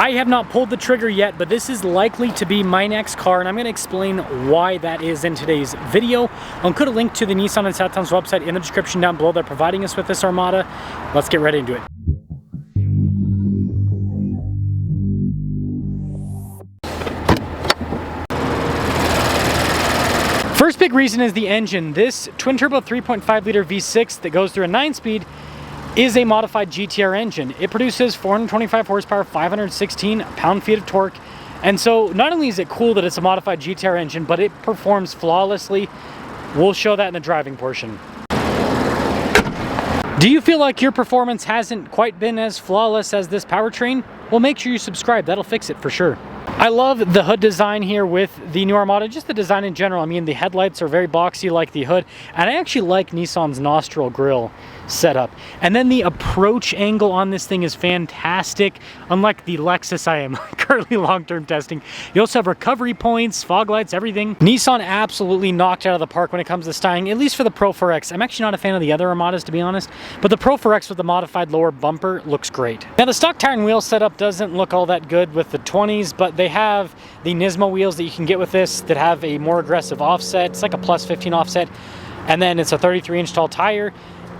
I have not pulled the trigger yet, but this is likely to be my next car, and I'm going to explain why that is in today's video. I'll include a link to the Nissan and Saton's website in the description down below. They're providing us with this Armada. Let's get right into it. First big reason is the engine. This twin-turbo 3.5 liter V6 that goes through a 9-speed is a modified GTR engine. It produces 425 horsepower, 516 pound-feet of torque. And so not only is it cool that it's a modified GTR engine, but it performs flawlessly. We'll show that in the driving portion. Do you feel like your performance hasn't quite been as flawless as this powertrain? Well, make sure you subscribe. That'll fix it for sure. I love the hood design here with the new Armada, just the design in general. I mean, the headlights are very boxy like the hood, and I actually like Nissan's nostril grille setup. And then the approach angle on this thing is fantastic, unlike the Lexus I am currently long-term testing. You also have recovery points, fog lights, everything. Nissan absolutely knocked out of the park when it comes to styling, at least for the Pro-4X. I'm actually not a fan of the other Armadas, to be honest, but the Pro-4X with the modified lower bumper looks great. Now, the stock tire and wheel setup doesn't look all that good with the 20s, but they have the Nismo wheels that you can get with this that have a more aggressive offset. It's like a plus 15 offset, and then it's a 33-inch tall tire.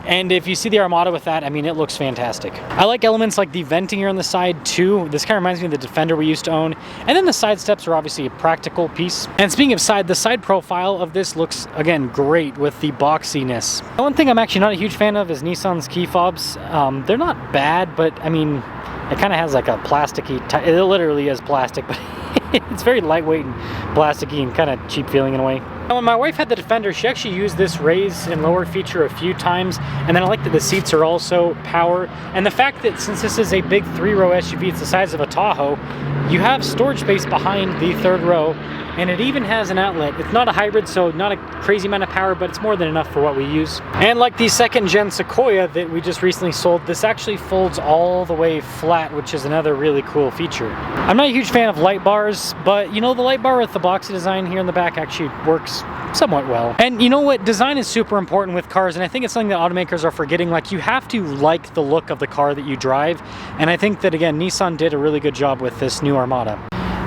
And if you see the Armada with that, I mean, it looks fantastic. I like elements like the venting here on the side too. This kind of reminds me of the Defender we used to own. And then the side steps are obviously a practical piece. And speaking of side, the side profile of this looks, again, great with the boxiness. The one thing I'm actually not a huge fan of is Nissan's key fobs. They're not bad, but I mean, it kind of has like a plasticky, it literally is plastic, but it's very lightweight and plasticky and kind of cheap feeling in a way. Now, when my wife had the Defender, she actually used this raise and lower feature a few times, and then I like that the seats are also power, and the fact that since this is a big 3-row SUV, it's the size of a Tahoe, you have storage space behind the 3rd row, and it even has an outlet. It's not a hybrid, so not a crazy amount of power, but it's more than enough for what we use. And like the 2nd gen Sequoia that we just recently sold, this actually folds all the way flat, which is another really cool feature. I'm not a huge fan of light bars, but you know, the light bar with the boxy design here in the back actually works somewhat well. And you know what? Design is super important with cars, and I think it's something that automakers are forgetting. Like, you have to like the look of the car that you drive, and I think that, again, Nissan did a really good job with this new Armada.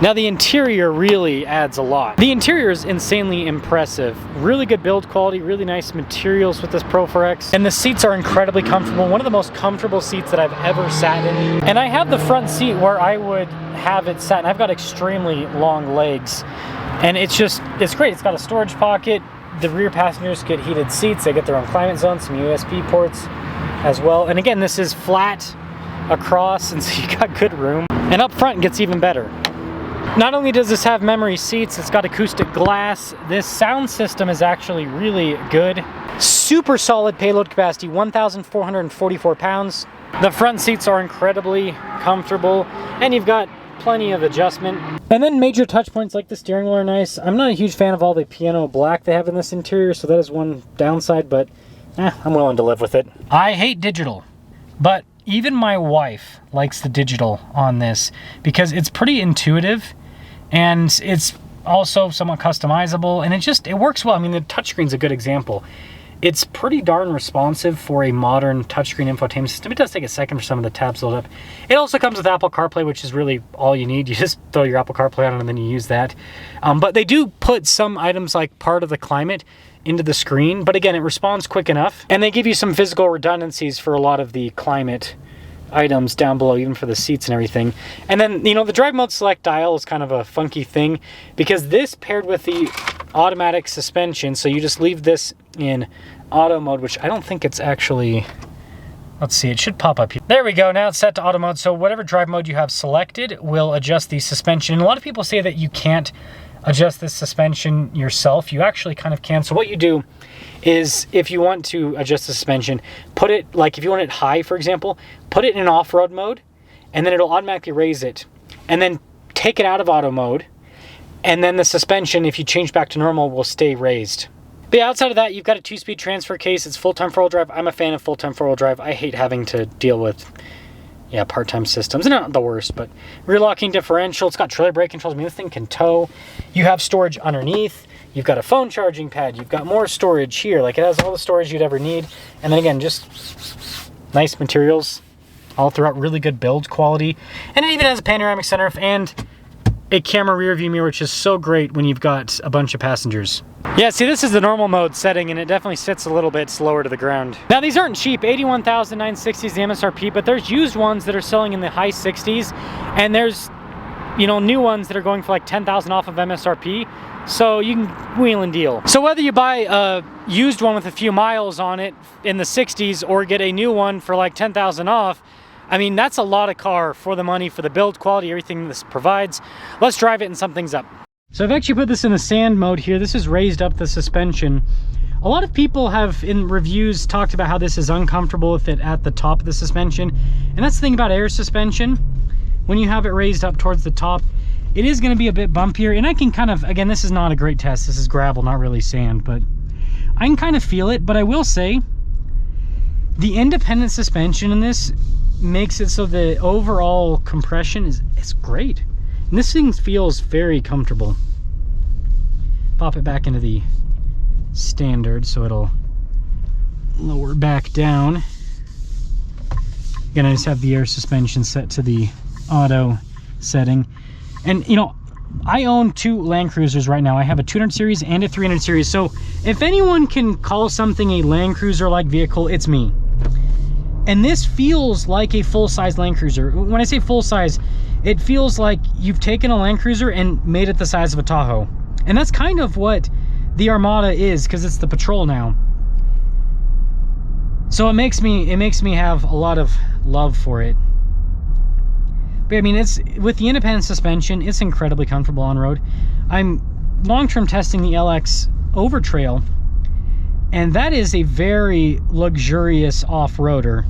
Now, the interior really adds a lot. The interior is insanely impressive. Really good build quality, really nice materials with this Pro-4X. And the seats are incredibly comfortable. One of the most comfortable seats that I've ever sat in. And I have the front seat where I would have it sat, and I've got extremely long legs. And it's great. It's got a storage pocket. The rear passengers get heated seats. They get their own climate zone, some USB ports as well. And again, this is flat across, and so you got good room. And up front it gets even better. Not only does this have memory seats, it's got acoustic glass. This sound system is actually really good. Super solid payload capacity, 1,444 pounds. The front seats are incredibly comfortable, and you've got plenty of adjustment. And then major touch points like the steering wheel are nice. I'm not a huge fan of all the piano black they have in this interior, so that is one downside, but I'm willing to live with it. I hate digital, but even my wife likes the digital on this because it's pretty intuitive, and it's also somewhat customizable, and it works well. I mean, the touchscreen's a good example. It's pretty darn responsive for a modern touchscreen infotainment system. It does take a second for some of the tabs to load up. It also comes with Apple CarPlay, which is really all you need. You just throw your Apple CarPlay on and then you use that. But they do put some items like part of the climate into the screen, but again, it responds quick enough. And they give you some physical redundancies for a lot of the climate items down below, even for the seats and everything. And then, you know, the drive mode select dial is kind of a funky thing because this paired with the automatic suspension, so you just leave this in auto mode, which I don't think it's actually, let's see, it should pop up here. There we go, now it's set to auto mode, so whatever drive mode you have selected will adjust the suspension. And a lot of people say that you can't adjust this suspension yourself. You actually kind of can. So what you do is, if you want to adjust the suspension, put it, like if you want it high, for example, put it in off-road mode, and then it'll automatically raise it. And then take it out of auto mode, and then the suspension, if you change back to normal, will stay raised. But yeah, outside of that, you've got a 2-speed transfer case. It's full-time 4-wheel drive. I'm a fan of full-time 4-wheel drive. I hate having to deal with part-time systems. Not the worst, but rear locking differential. It's got trailer brake controls. I mean, this thing can tow. You have storage underneath. You've got a phone charging pad. You've got more storage here. Like, it has all the storage you'd ever need. And then again, just nice materials. all throughout. Really good build quality. And it even has a panoramic sunroof and a camera rear view mirror, which is so great when you've got a bunch of passengers. Yeah, see, this is the normal mode setting, and it definitely sits a little bit slower to the ground. Now, these aren't cheap. 81,960 is the MSRP, but there's used ones that are selling in the high 60s, and there's, you know, new ones that are going for like 10,000 off of MSRP. So you can wheel and deal. So whether you buy a used one with a few miles on it in the 60s or get a new one for like 10,000 off, I mean, that's a lot of car for the money, for the build quality, everything this provides. Let's drive it and sum things up. So I've actually put this in the sand mode here. This is raised up the suspension. A lot of people have in reviews talked about how this is uncomfortable with it at the top of the suspension. And that's the thing about air suspension. When you have it raised up towards the top, it is going to be a bit bumpier. And I can kind of, again, this is not a great test. This is gravel, not really sand, but I can kind of feel it. But I will say the independent suspension in this makes it so the overall compression is great. And this thing feels very comfortable. Pop it back into the standard so it'll lower back down. Again, I just have the air suspension set to the auto setting. And you know, I own two Land Cruisers right now. I have a 200 series and a 300 series. So if anyone can call something a Land Cruiser-like vehicle, it's me. And this feels like a full-size Land Cruiser. When I say full-size, it feels like you've taken a Land Cruiser and made it the size of a Tahoe. And that's kind of what the Armada is, because it's the Patrol now. So it makes me have a lot of love for it. But I mean, it's with the independent suspension, it's incredibly comfortable on road. I'm long-term testing the LX over trail, and that is a very luxurious off-roader.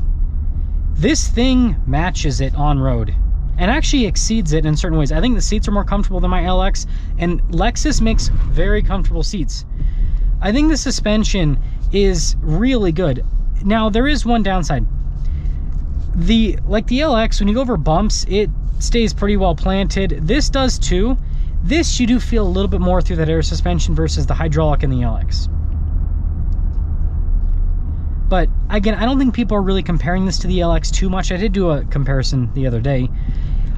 This thing matches it on road and actually exceeds it in certain ways. I think the seats are more comfortable than my LX, and Lexus makes very comfortable seats. I think the suspension is really good. Now, there is one downside. Like the LX, when you go over bumps, it stays pretty well planted. This does too. This, you do feel a little bit more through that air suspension versus the hydraulic in the LX. But again, I don't think people are really comparing this to the LX too much. I did do a comparison the other day.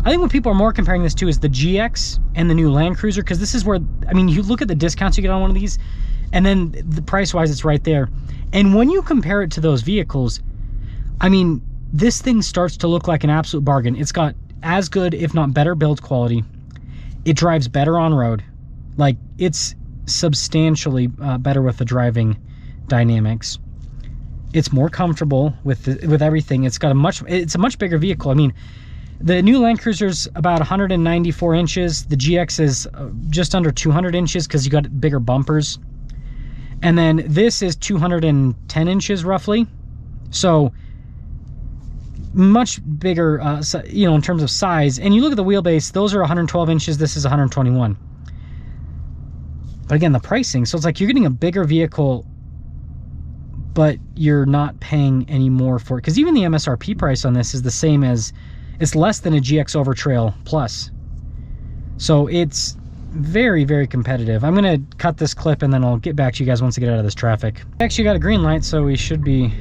I think what people are more comparing this to is the GX and the new Land Cruiser, because this is where, I mean, you look at the discounts you get on one of these, and then the price-wise, it's right there. And when you compare it to those vehicles, I mean, this thing starts to look like an absolute bargain. It's got as good, if not better, build quality. It drives better on road. Like, it's substantially better with the driving dynamics. It's more comfortable with everything. It's a much bigger vehicle. I mean, the new Land Cruiser's about 194 inches. The GX is just under 200 inches because you got bigger bumpers. And then this is 210 inches roughly. So much bigger, you know, in terms of size. And you look at the wheelbase, those are 112 inches. This is 121. But again, the pricing. So it's like you're getting a bigger vehicle, but you're not paying any more for it. Because even the MSRP price on this is the same as, it's less than a GX Over Trail Plus. So it's very, very competitive. I'm going to cut this clip and then I'll get back to you guys once I get out of this traffic. Actually got a green light, so we should be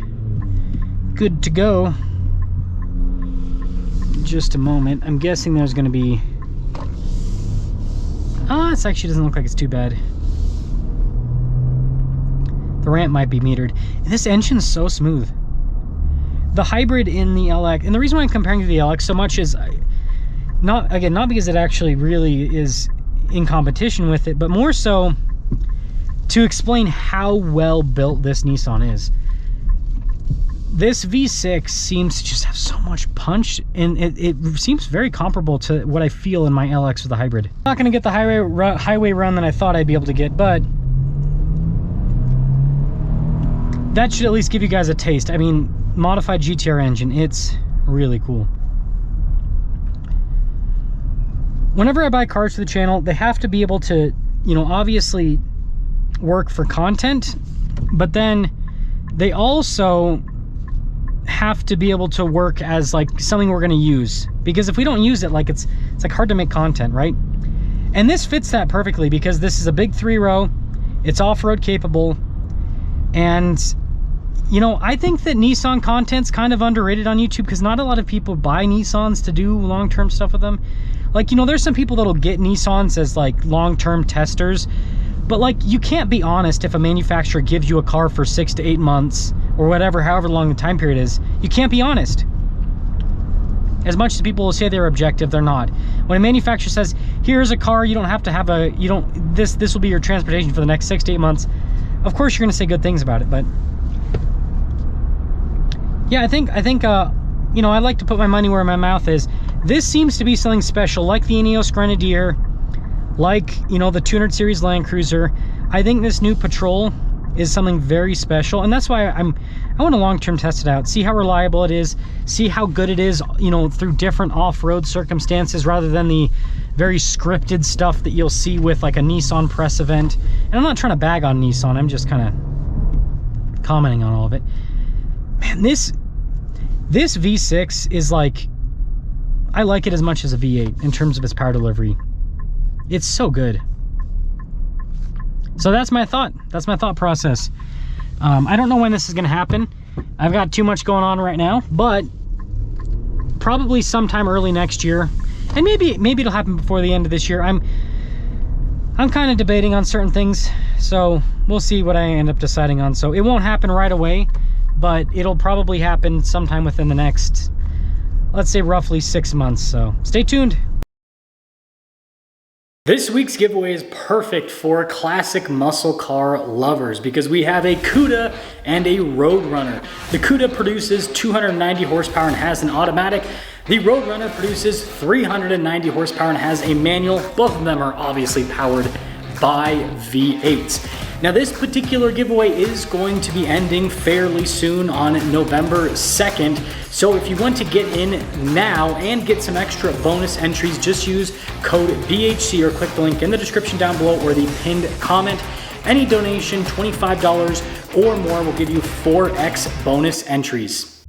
good to go. Just a moment. I'm guessing there's going to be... this actually doesn't look like it's too bad. The ramp might be metered. And this engine's so smooth. The hybrid in the LX, and the reason why I'm comparing to the LX so much is not because it actually really is in competition with it, but more so to explain how well built this Nissan is. This V6 seems to just have so much punch, and it seems very comparable to what I feel in my LX with the hybrid. I'm not going to get the highway run that I thought I'd be able to get, but that should at least give you guys a taste. I mean, modified GTR engine, it's really cool. Whenever I buy cars for the channel, they have to be able to, you know, obviously work for content, but then they also have to be able to work as like something we're going to use, because if we don't use it, like it's like hard to make content, right? And this fits that perfectly because this is a big 3-row, it's off-road capable, and you know, I think that Nissan content's kind of underrated on YouTube because not a lot of people buy Nissans to do long-term stuff with them. Like, you know, there's some people that'll get Nissans as like long-term testers, but like, you can't be honest if a manufacturer gives you a car for 6 to 8 months or whatever, however long the time period is. You can't be honest. As much as people will say they're objective, they're not. When a manufacturer says, here's a car, you don't have to have a, you don't, this will be your transportation for the next 6 to 8 months, of course you're gonna say good things about it. But yeah, I think you know, I like to put my money where my mouth is. This seems to be something special, like the Ineos Grenadier, like, you know, the 200 series Land Cruiser. I think this new Patrol is something very special, and that's why I want to long-term test it out, see how reliable it is, see how good it is, you know, through different off-road circumstances rather than the very scripted stuff that you'll see with like a Nissan press event. And I'm not trying to bag on Nissan, I'm just kind of commenting on all of it. Man, this V6 is like, I like it as much as a V8 in terms of its power delivery. It's so good. So that's my thought. That's my thought process. I don't know when this is going to happen. I've got too much going on right now, but probably sometime early next year, and maybe it'll happen before the end of this year. I'm kind of debating on certain things, so we'll see what I end up deciding on. So it won't happen right away, but it'll probably happen sometime within the next, let's say, roughly 6 months. So stay tuned. This week's giveaway is perfect for classic muscle car lovers because we have a Cuda and a Roadrunner. The Cuda produces 290 horsepower and has an automatic. The Roadrunner produces 390 horsepower and has a manual. Both of them are obviously powered by V8s. Now this particular giveaway is going to be ending fairly soon on November 2nd. So if you want to get in now and get some extra bonus entries, just use code BHC or click the link in the description down below or the pinned comment. Any donation, $25 or more, will give you 4x bonus entries.